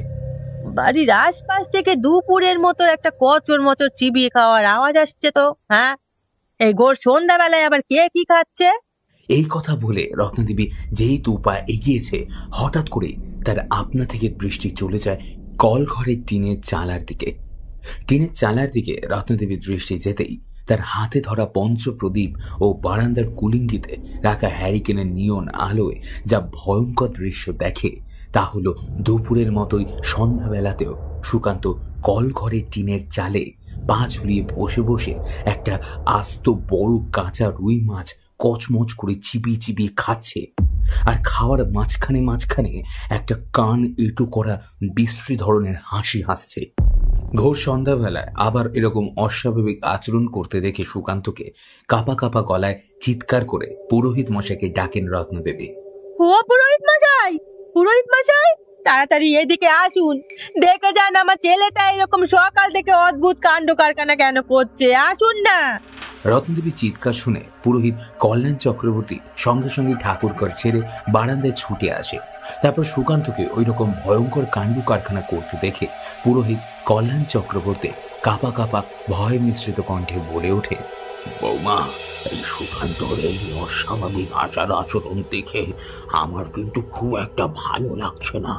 Speaker 3: বাড়ির আশপাশ থেকে দুপুরের মতো একটা কচর মচর চিবিয়ে খাওয়ার আওয়াজ আসছে তো। হ্যাঁ, এই গোর সন্ধ্যাবেলায় আবার কে কি খাচ্ছে?
Speaker 9: এই কথা বলে রত্নাদেবী যেই দু পা এগিয়েছে, হঠাৎ করে তার আপনা থেকে দৃষ্টি চলে যায় কল ঘরের টিনের চালার দিকে। টিনের চালার দিকে রত্নাদেবীর দৃষ্টি যেতেই তার হাতে ধরা পঞ্চপ্রদীপ ও বারান্দার কুলিঙ্গিতে রাখা হ্যারিকেনের নিয়ন আলোয় যা ভয়ঙ্কর দৃশ্য দেখে তা হলো দুপুরের মতোই সন্ধ্যাবেলাতেও সুকান্ত কল ঘরের টিনের চালে পা ঝুলিয়ে বসে বসে একটা আস্ত বড় কাঁচা রুই মাছ কচমচ করে চিবিয়ে চিবিয়ে খাচ্ছে, আর খাওয়ার মাঝখানে মাঝখানে একটা কান এঁটো করা বিশ্রী ধরনের হাসি হাসছে। ঘোর সন্ধ্যাবেলায় আবার এরকম অস্বাভাবিক আচরণ করতে দেখে সুকান্তকে কাপা কাপা গলায় চিৎকার করে পুরোহিত মশাইকে ডাকেন রত্নদেবী।
Speaker 3: ও পুরোহিত মশাই, পুরোহিত মশাই, তাড়াতাড়ি এদিকে আসুন, দেখে যান আমার ছেলেটা এরকম সকাল থেকে অদ্ভুত কাণ্ড কারখানা কেন করছে, আসুন না।
Speaker 9: রত্নদেবীর চিৎকার শুনে পুরোহিত কল্যাণ চক্রবর্তী সঙ্গে সঙ্গে ঠাকুরঘর ছেড়ে বারান্দায় ছুটে আসে। তারপর সুকান্তকে ওই রকম ভয়ঙ্কর কাণ্ড কারখানা করতে দেখে পুরোহিত কল্যাণ চক্রবর্তী কাপা কাপা ভয় মিশ্রিত কণ্ঠে বলে ওঠে,
Speaker 1: বৌমা, এই সুকান্তর এই অস্বাভাবিক আচার আচরণ দেখে আমার কিন্তু খুব একটা ভালো লাগছে না।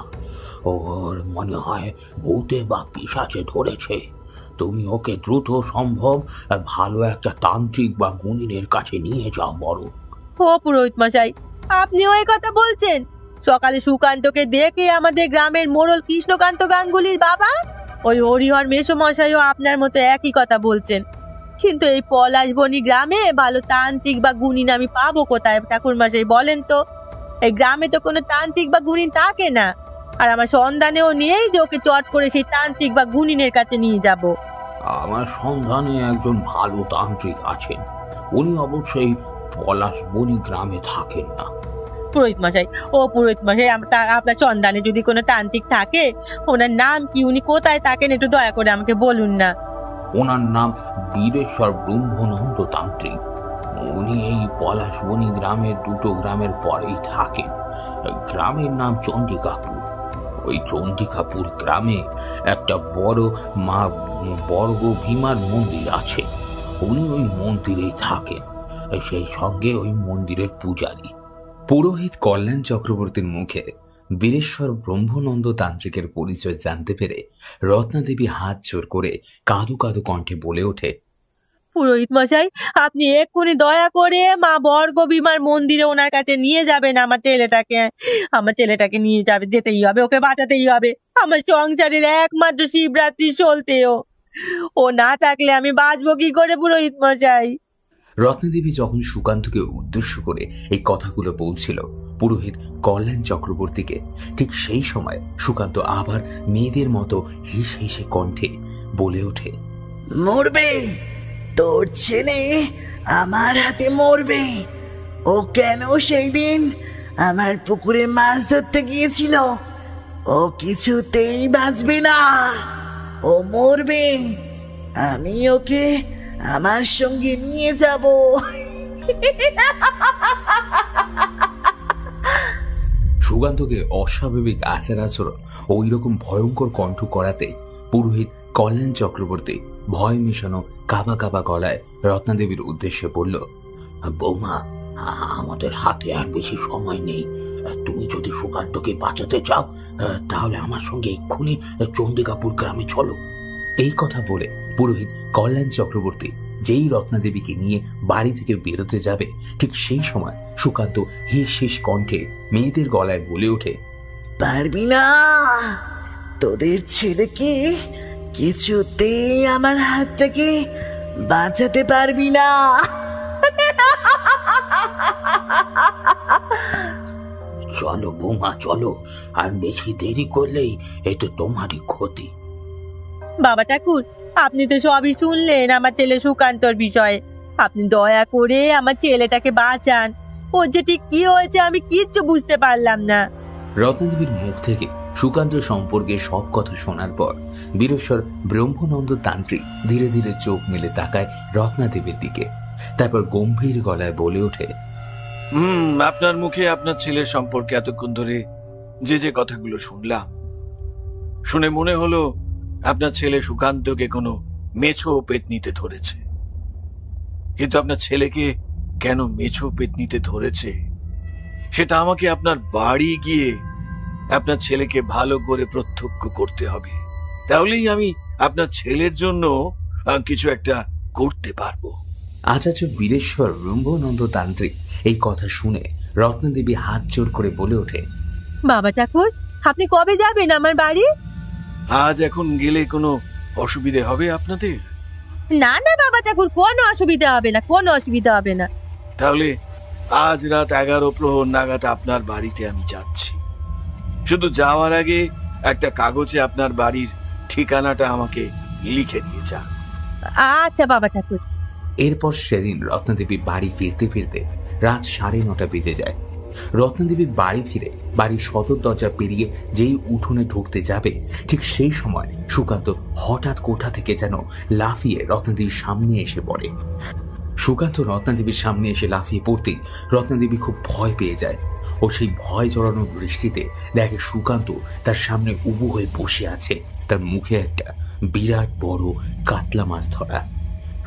Speaker 1: ওর মনে হয় ভূতে বা পিশাচে ধরেছে। তুমি ওকে দ্রুত সম্ভব ভালো একটা তান্ত্রিক বা গুণিনের কাছে নিয়ে যাও বড়।
Speaker 3: ও পুরোহিত মশাই, আপনি ওই কথা বলছেন? সকালে সুকান্তকে দেখে আমাদের গ্রামের মোড়ল কৃষ্ণকান্ত গাঙ্গুলির বাবা ওই হরিহর মেসোমশাইও আপনার মতো একই কথা বলছেন। কিন্তু এই পলাশবনি গ্রামে ভালো তান্ত্রিক বা গুণিন আমি পাবো কোথায় ঠাকুর মশাই, বলেন তো? এই গ্রামে তো কোনো তান্ত্রিক বা গুণিন থাকে না, আর আমার সন্ধানেও নেই যে ওকে চট করে সেই তান্ত্রিক বা গুণিনের কাছে নিয়ে যাব।
Speaker 1: আমার সন্ধানে একজন ভালো তান্ত্রিক আছেন, উনি অবশ্যই পলাশবনি গ্রামে থাকেন না।
Speaker 3: পুরোহিত মশাই, ও পুরোহিত মশাই, আপনার সন্ধানে যদি কোনো তান্ত্রিক থাকে, ওনার নাম কি, উনি কোথায় থাকেন, একটু দয়া করে আমাকে বলুন না।
Speaker 1: ওনার নাম বীরেশ্বর ব্রহ্মানন্দ তান্ত্রিক। উনি এই পলাশবনি গ্রামের দুটো গ্রামের পরেই থাকেন। গ্রামের নাম চন্ডিকাপুর। ওই চন্ডিকাপুর গ্রামে একটা বড় মা বর্গ ভীমার মন্দির আছে। উনি ওই মন্দিরেই থাকেন, সেই সঙ্গে ওই মন্দিরের পূজারী।
Speaker 9: পুরোহিত কল্যাণ চক্রবর্তীর মুখে বীরেশ্বর ব্রহ্মানন্দ তান্ত্রিকের পরিচয় জানতে পেরে রত্নাদেবী হাত জোর করে কাঁদো কাঁদো কণ্ঠে বলে ওঠে,
Speaker 3: পুরোহিত মশাই, আপনি এক্ষুনি দয়া করে মা বর্গ ভীমার মন্দিরে ওনার কাছে নিয়ে যাবেন আমার ছেলেটাকে নিয়ে যাবে, যেতেই হবে, ওকে বাঁচাতেই হবে। আমার সংসারের একমাত্র শিবরাত্রি চলতেও ও না থাকলে আমি বাঁচবো কি করে পুরোহিত মশাই?
Speaker 9: রত্নাদেবী যখন সুকান্তকে উদ্দেশ্য করে এই কথাগুলো বলছিল পুরোহিত কল্যাণ চক্রবর্তীকে, ঠিক সেই সময় সুকান্ত আবার মেয়েদের মতো হেসে হেসে কণ্ঠে বলে ওঠে,
Speaker 6: মরবে, তোর ছেলে আমার হাতে মরবে। ও কেন সেই দিন আমার পুকুরে মাছ ধরতে গিয়েছিল? ও কিছুতেই বাঁচবে না, ও মরবে। আমি ওকে আমার সঙ্গে নিয়ে যাব।
Speaker 9: সুকান্তকে অস্বাভাবিক আচার আচরণ ওই রকম ভয়ঙ্কর কণ্ঠ করাতে পুরোহিত কল্যাণ চক্রবর্তী ভয় মেশানো কাবা কাবা গলায় রত্নাদেবীর উদ্দেশ্যে বলল,
Speaker 1: বৌমা, আমাদের হাতে আর বেশি সময় নেই। তুমি যদি সুকান্তকে বাঁচাতে চাও তাহলে আমার সঙ্গে এক্ষুনি চন্ডিকাপুর গ্রামে চলো।
Speaker 9: এই কথা বলে পুরোহিত কল্যাণ চক্রবর্তী যেই রত্নাদেবীকে নিয়ে বাড়ি থেকে বেরোতে যাবে, ঠিক সেই সময় সুকান্ত হিস কণ্ঠে মেয়েদের গলায় বলে ওঠে,
Speaker 6: পারবি না, তোদের ছেলেকে কিছুতেই আমার হাত থেকে বাঁচাতে পারবি না।
Speaker 1: চলো বৌমা, চলো, আর বেশি দেরি করলেই এতে তোমারই ক্ষতি।
Speaker 3: বাবা ঠাকুর, আপনি তো সবই শুনলেন আমার ছেলে সুকান্তর বিষয়ে। আপনি দয়া করে আমার ছেলেটাকে বাঁচান। ওর যে ঠিক কি হয়েছে আমি কিচ্ছু বুঝতে পারলাম না।
Speaker 9: রত্নাদেবীর মুখ থেকে সুকান্ত সম্পর্কে সব কথা শোনার পর বীরেশ্বর ব্রহ্মানন্দ তান্ত্রিক ধীরে ধীরে চোখ মেলে তাকায় রত্নাদেবীর দিকে, তারপর গম্ভীর গলায় বলে ওঠে,
Speaker 10: আপনার মুখে আপনার ছেলের সম্পর্কে এতক্ষণ ধরে যে কথাগুলো শুনলাম, শুনে মনে হলো আপনার ছেলে সুকান্তকে কোনো মেছো পেতনিতে ধরেছে। কিন্তু আপনার ছেলেকে কেন মেছো পেতনিতে ধরেছে সেটা আমাকে আপনার বাড়ি গিয়ে আপনার ছেলেকে ভালো করে প্রত্যক্ষ করতে হবে। তাহলেই আমি আপনার ছেলের জন্য কিছু একটা করতে পারবো।
Speaker 9: আচার্য বীরেশ্বর ব্রহ্মানন্দ তান্ত্রিক এই কথা শুনে রত্নদেবী হাত জোর করে বলে ওঠে,
Speaker 3: বাবা ঠাকুর, আপনি কবে যাবেন আমার বাড়ি?
Speaker 10: আজ এখন গেলে কোনো অসুবিধে হবে আপনাদের?
Speaker 3: না না বাবা ঠাকুর, কোনো অসুবিধা হবে না, কোনো অসুবিধা হবে না।
Speaker 10: তাহলে আজ রাত 11 প্রহর নাগাদ আপনার বাড়িতে আমি যাচ্ছি। শুধু যাওয়ার আগে একটা কাগজে আপনার বাড়ির ঠিকানাটা আমাকে লিখে দিয়ে যান।
Speaker 3: আচ্ছা বাবা ঠাকুর।
Speaker 9: এরপর সেদিন রত্নদেবী বাড়ি ফিরতে ফিরতে রাত 9:30 বেজে যায়। রত্নদেবী বাড়ি ফিরে বাড়ির সদর দরজা পেরিয়ে যেই উঠোনে ঢুকতে যাবে, ঠিক সেই সময় সুকান্ত হঠাৎ কোঠা থেকে যেন লাফিয়ে রত্নদেবীর সামনে এসে পড়ে। সুকান্ত রত্নদেবীর সামনে এসে লাফিয়ে পড়তেই রত্নদেবী খুব ভয় পেয়ে যায় ও সেই ভয় জড়ানো দৃষ্টিতে দেখে সুকান্ত তার সামনে উবু হয়ে বসে আছে, তার মুখে একটা বিরাট বড় কাতলা মাছ ধরা।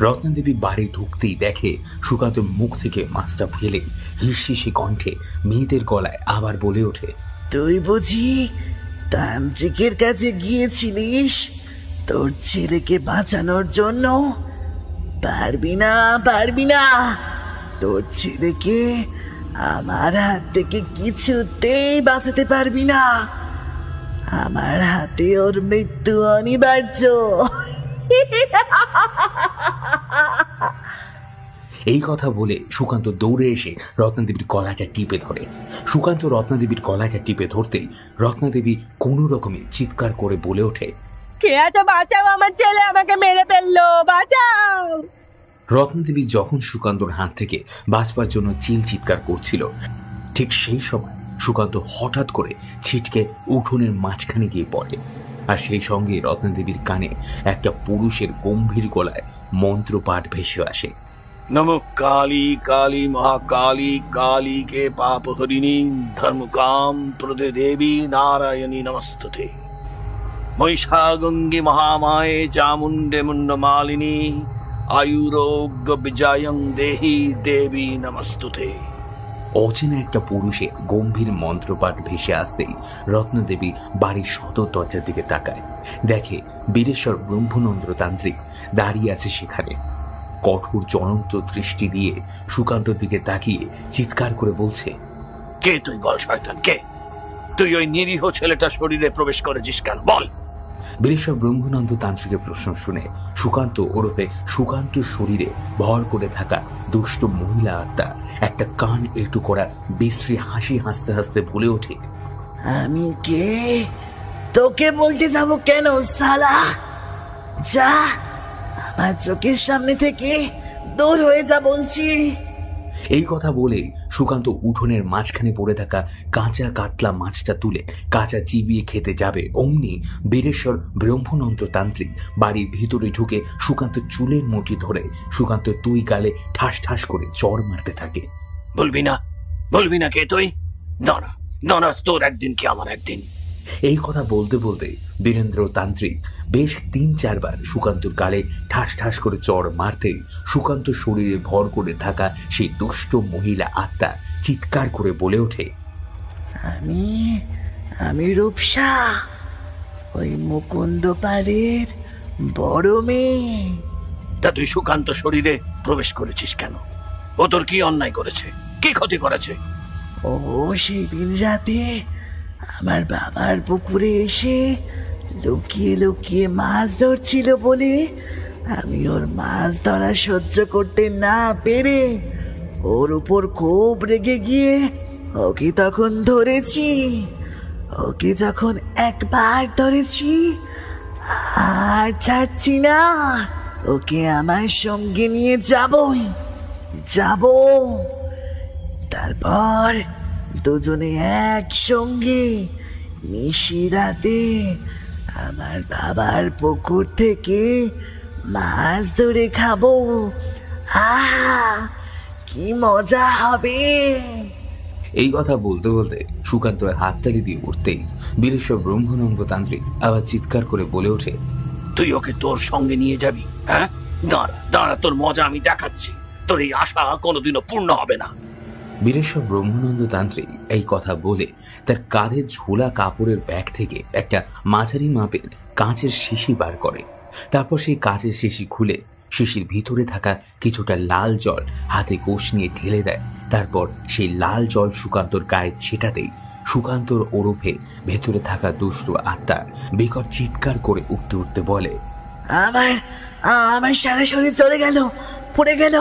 Speaker 9: রত্নদেবী বাড়ি ঢুকতেই দেখে সুকান্ত মুখ থেকে মাছটা ফেলে হিসিসি কণ্ঠে মেয়েদের গলায় আবার বলে ওঠে,
Speaker 6: তুই বুঝি তান্ত্রিকের কাছে গিয়েছিলিস তোর ছেলেকে বাঁচানোর জন্য? পারবি না, পারবি না। তোর ছেলেকে আমার হাত থেকে কিছুতেই বাঁচাতে পারবি না। আমার হাতে ওর মৃত্যু অনিবার্য।
Speaker 9: এই কথা বলে সুকান্ত দৌড়ে এসে রত্নদেবীর গলাটা টিপে ধরে। সুকান্ত রত্নদেবীর গলাটা টিপে ধরতেই রত্নদেবী কোনো রকমে চিৎকার করে বলে ওঠে,
Speaker 3: কে আছো? বাঁচাও, আমার ছেলে আমাকে মেরে ফেললো, বাঁচাও।
Speaker 9: রত্নদেবী যখন সুকান্তর হাত থেকে বাঁচবার জন্য চিৎকার করছিল, ঠিক সেই সময় সুকান্ত হঠাৎ করে ছিটকে উঠোনের মাঝখানে গিয়ে পড়ে। আর সেই সঙ্গে রত্নদেবীর কানে একটা পুরুষের গম্ভীর গলায় মন্ত্রপাঠ ভেসে আসে।
Speaker 10: নমো কালী কালী মহাকালী কালী কে পাপ হরিণী ধর্ম কাম প্রদে দেবী নারায়ণী নমস্তুতে। মহিষাগঙ্গী মহামায়ে চামুণ্ডে মুন্ড মালিনী আয়ুরোগ্য বিজয়ং দেহি দেবী নমস্তুতে।
Speaker 9: অচেনা একটা পুরুষের গম্ভীর মন্ত্রপাঠ ভেসে আসতেই রত্নদেবী বাড়ির সদর দরজার দিকে তাকায়। দেখে বীরেশ্বর ব্রহ্মানন্দ তান্ত্রিক দাঁড়িয়ে আছে সেখানে। কঠোর জ্বলন্ত দৃষ্টি দিয়ে সুকান্তর দিকে তাকিয়ে চিৎকার করে বলছে,
Speaker 10: কে তুই? বল শয়তান, কে তুই? ওই নিরীহ ছেলেটা শরীরে প্রবেশ করেছিস কেন? বল।
Speaker 9: বীরেশ্বর ব্রহ্মানন্দ তান্ত্রিকের প্রশ্ন শুনে সুকান্ত ওরফে সুকান্ত শরীরে ভর করে থাকা দুষ্ট মহিলা আত্মা একটা কান একটু করা বিশ্রী হাসি হাসতে হাসতে বলে ওঠে,
Speaker 6: আমি কে? তোকে বলতে যাব কেন শালা? যা, আমার চোখের সামনে থেকে দূর হয়ে যা বলছি।
Speaker 9: এই কথা বলে সুকান্ত উঠোনের মাঝখানে পড়ে থাকা কাঁচা কাতলা মাছটা তুলে কাঁচা চিবিয়ে খেতে যাবে, অমনি বীরেশ্বর ব্রহ্মানন্দ তান্ত্রিক বাড়ির ভিতরে ঢুকে সুকান্ত চুলের মুঠি ধরে সুকান্ত তুই গালে ঠাস ঠাস করে চড় মারতে থাকে।
Speaker 10: বলবি না, বলবি না কে তুই? দাঁড়া দাঁড়া, তোর একদিন কি আমার একদিন।
Speaker 9: এই কথা বলতে বলতে বীরেন্দ্র তান্ত্রিক বেশ 3-4 বার সুকান্তর গালে ঠাস ঠাস করে চড় মারতেই সুকান্ত শরীরে ভর করে থাকা সেই দুষ্ট মহিলা আত্মা চিৎকার করে বলে ওঠে,
Speaker 6: আমি রূপসা, ওই মুকুন্দ পাড়ের বড় মেয়ে।
Speaker 10: তা তুই সুকান্ত শরীরে প্রবেশ করেছিস কেন? ও তোর কি অন্যায় করেছে? কি ক্ষতি করেছে?
Speaker 6: ও সেই দিন রাতে আমার বাবার পুকুরে এসে লুকিয়ে লুকিয়ে মাছ ধরছিল বলে আমি ওর মাছ ধরা সহ্য করতে না পেরে ওর উপর খুব রেগে গিয়ে ওকে তখন ধরেছি। ওকে যখন একবার ধরেছি আর ছাড়ছি না। ওকে আমার সঙ্গে নিয়ে যাব। তারপর দুজনে একসঙ্গে নিশি রাতে আমার বাবার পুকুর থেকে মাছ ধরে খাবো। কি মজা হবে।
Speaker 9: এই কথা বলতে বলতে সুকান্ত হাততালি দিয়ে উঠতেই বীরেশ্বর ব্রহ্মানন্দ তান্ত্রিক আবার চিৎকার করে বলে ওঠে,
Speaker 10: তুই ওকে তোর সঙ্গে নিয়ে যাবি? হ্যাঁ, দাঁড়া দাঁড়া, তোর মজা আমি দেখাচ্ছি। তোর এই আশা কোনোদিনও পূর্ণ হবে না।
Speaker 9: বীরেশ্বর ব্রহ্মানন্দ তান্ত্রিক এই কথা বলে তার কাঁধে ঝোলা কাপড়ের ব্যাগ থেকে একটা মাঝারি মাপের কাঁচের শিশি বার করে। তারপর সেই কাঁচের শিশি খুলে শিশির ভিতরে থাকা কিছুটা লাল জল হাতে কোষ নিয়ে ঢেলে দেয়। তারপর সেই লাল জল সুকান্তর গায়ে ছেটাতেই সুকান্তর ওরফে ভেতরে থাকা দুষ্টু আত্মা বিকট চিৎকার করে উঠতে উঠতে বলে,
Speaker 6: আমার আমার সারা শরীর চলে গেল, পড়ে গেল,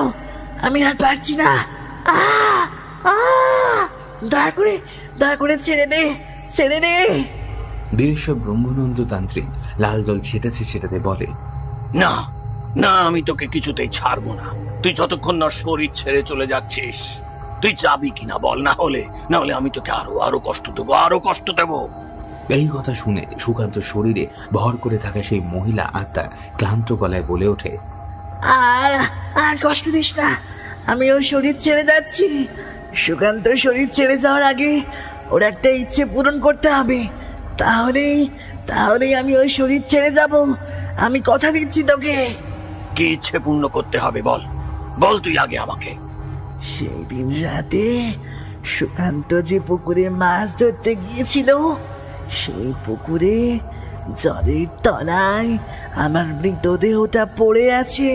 Speaker 6: আমি আর পারছি না। দয়া করে ছেড়ে দে, ছেড়ে দে।
Speaker 9: বীরেশ্বর ব্রহ্মানন্দ তান্ত্রিক লাল জল ছেটাতে বলে,
Speaker 10: না না, আমি তোকে কিছুতেই ছাড়বো না। তুই যতক্ষণ না শরীর ছেড়ে চলে যাচ্ছিস, তুই যাবি কিনা বল, না হলে আমি তোকে আরো কষ্ট দেবো, আরো কষ্ট দেবো।
Speaker 9: এই কথা শুনে সুকান্ত শরীরে ভর করে থাকা সেই মহিলা আত্মা ক্লান্ত গলায় বলে ওঠে,
Speaker 6: আর কষ্ট দিস না, আমি ওর শরীর ছেড়ে যাচ্ছি। সুকান্ত শরীর ছেড়ে যাওয়ার আগে ওর একটা ইচ্ছে পূরণ করতে হবে, তাহলেই আমি ওই শরীর ছেড়ে যাব। আমি কথা দিচ্ছি তোকে।
Speaker 10: কি ইচ্ছে পূর্ণ করতে হবে বল, বল তুই আগে আমাকে।
Speaker 6: সেই দিন রাতে সুকান্ত যে পুকুরে মাছ ধরতে গিয়েছিল, সেই পুকুরে জলের তলায় আমার মৃতদেহটা পড়ে আছে।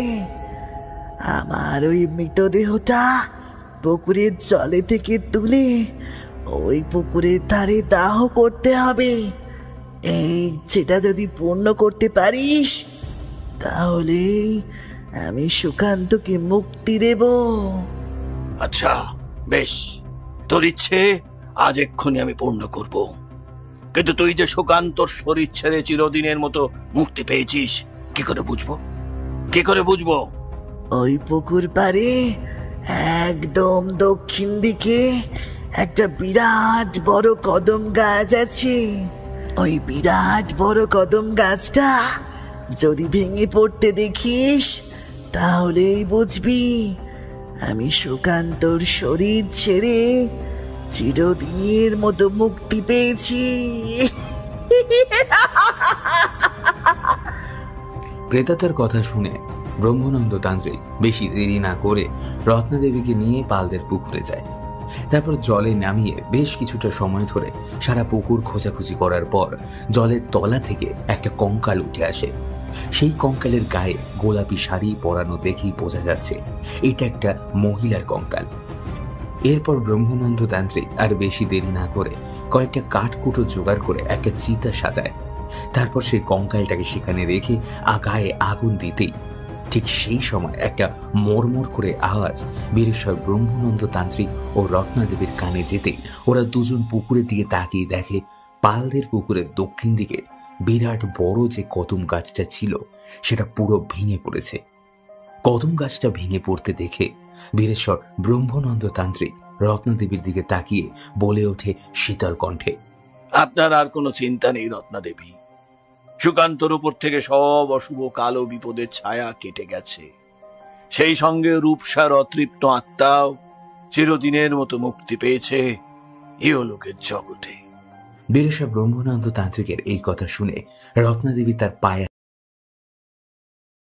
Speaker 6: আমার ওই মৃতদেহটা পুকুরের জলে থেকে তুলে ওই পুকুরের ধারে দাহ করতে হবে। এই সেটা যদি পূর্ণ করতে পারিস, তাহলে আমি সুকান্তকে মুক্তি দেব।
Speaker 10: আচ্ছা বেশ, তোর ইচ্ছে আজ এক্ষুনি আমি পূর্ণ করব। কিন্তু তুই যে সুকান্তর শরীর ছেড়ে চিরদিনের মতো মুক্তি পেয়েছিস, কি করে বুঝবো?
Speaker 6: ওই পুকুর পাড়ে একদম দক্ষিণ দিকে একটা বিরাট বড় কদম গাছ আছে। ওই বিরাট বড় কদম গাছটা যদি ভেঙে পড়তে দেখিস, তাহলেই বুঝবি আমি সুকান্তর শরীর ছেড়ে চিরদিনের মতো মুক্তি পেয়েছি।
Speaker 9: প্রেতাত্মার কথা শুনে ব্রহ্মানন্দ তান্ত্রিক বেশি দেরি না করে রত্নাদেবীকে নিয়ে পালদের পুকুরে যায়। তারপর জলে নামিয়ে বেশ কিছুটা সময় ধরে সারা পুকুর খোঁজাখুঁজি করার পর জলের তলা থেকে একটা কঙ্কাল উঠে আসে। সেই কঙ্কালের গায়ে গোলাপি শাড়ি পরানো দেখেই বোঝা যাচ্ছে এটা একটা মহিলার কঙ্কাল। এরপর ব্রহ্মানন্দ তান্ত্রিক আর বেশি দেরি না করে কয়েকটা কাঠকুটো জোগাড় করে একটা চিতা সাজায়। তারপর সেই কঙ্কালটাকে সেখানে রেখে গায়ে আগুন দিতেই ঠিক সেই সময় একটা মরমর করে আওয়াজ বীরেশ্বর ব্রহ্মানন্দ তান্ত্রিক ও রত্নাদেবীর কানে যেতেই ওরা দুজন পুকুরের দিকে তাকিয়ে দেখে পালদের পুকুরের দক্ষিণ দিকে বিরাট বড় যে কদম গাছটা ছিল সেটা পুরো ভেঙে পড়েছে। কদম গাছটা ভেঙে পড়তে দেখে বীরেশ্বর ব্রহ্মানন্দ তান্ত্রিক রত্নাদেবীর দিকে তাকিয়ে বলে ওঠে শীতল কণ্ঠে,
Speaker 10: আপনার আর কোনো চিন্তা নেই রত্নাদেবী। সুকান্তর উপর থেকে সব অশুভ কালো বিপদের ছায়া কেটে গেছে। সেই সঙ্গে রূপসার অতৃপ্ত আত্মাও চিরদিনের মতো মুক্তি পেয়েছে ইহলোকের জগতে।
Speaker 9: বীরেশ্বর ব্রহ্মানন্দ তান্ত্রিকের এই কথা শুনে রত্নাদেবী তার পায়ে